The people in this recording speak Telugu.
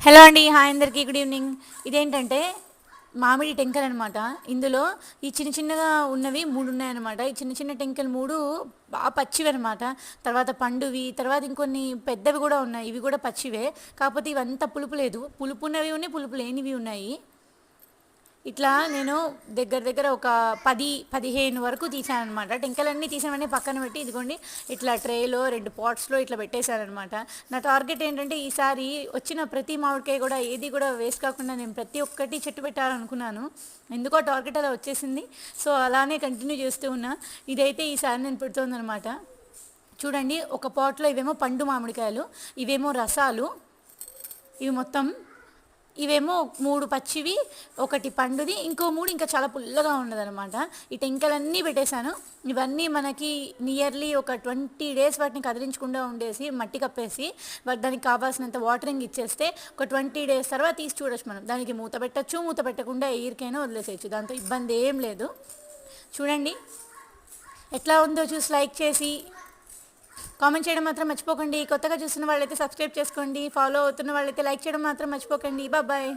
హలో అండి, హాయ్ అందరికీ, గుడ్ ఈవినింగ్. ఇదేంటంటే మామిడి టెంకలు అనమాట. ఇందులో ఈ చిన్న చిన్నగా ఉన్నవి మూడు ఉన్నాయన్నమాట. ఈ చిన్న చిన్న టెంకలు మూడు బాగా పచ్చివి అనమాట. తర్వాత పండువి, తర్వాత ఇంకొన్ని పెద్దవి కూడా ఉన్నాయి. ఇవి కూడా పచ్చివే, కాకపోతే ఇవంతా పులుపు లేదు. పులుపు ఉన్నవి ఉన్నాయి, పులుపు లేనివి ఉన్నాయి. ఇట్లా నేను దగ్గర దగ్గర ఒక 10-15 వరకు తీసాను అనమాట. టెంకలన్నీ తీసామని పక్కన పెట్టి ఇదిగోండి ఇట్లా ట్రేలో 2 పాట్స్లో ఇట్లా పెట్టేశానమాట. నా టార్గెట్ ఏంటంటే ఈసారి వచ్చిన ప్రతి మామిడికాయ కూడా ఏది కూడా వేస్ట్ కాకుండా నేను ప్రతి ఒక్కటి చెట్టు పెట్టాలనుకున్నాను. ఎందుకో టార్గెట్ అలా వచ్చేసింది. సో అలానే కంటిన్యూ చేస్తూ ఉన్నా. ఇదైతే ఈసారి నేను పెడుతోందనమాట. చూడండి, ఒక పాట్లో ఇవేమో పండు మామిడికాయలు, ఇవేమో రసాలు, ఇవి మొత్తం ఇవేమో 3 పచ్చివి, ఒకటి పండుది, ఇంకో 3 ఇంకా చాలా పుల్లగా ఉన్నదనమాట. ఈ టెంకలన్నీ పెట్టేశాను. ఇవన్నీ మనకి నియర్లీ ఒక 20 డేస్ వాటిని కదిలించకుండా ఉండేసి మట్టి కప్పేసి దానికి కావాల్సినంత వాటరింగ్ ఇచ్చేస్తే ఒక 20 డేస్ తర్వాత తీసి చూడొచ్చు మనం. దానికి మూత పెట్టచ్చు, మూత పెట్టకుండా ఎయిర్కైనా వదిలేసేయచ్చు, దాంతో ఇబ్బంది ఏం లేదు. చూడండి ఎట్లా ఉందో చూసి లైక్ చేసి కామెంట్ చేయడం మాత్రం మర్చిపోకండి. కొత్తగా చూస్తున్న వాళ్ళైతే సబ్స్క్రైబ్ చేసుకోండి, ఫాలో అవుతున్న వాళ్ళైతే లైక్ చేయడం మాత్రం మర్చిపోకండి. బాయ్.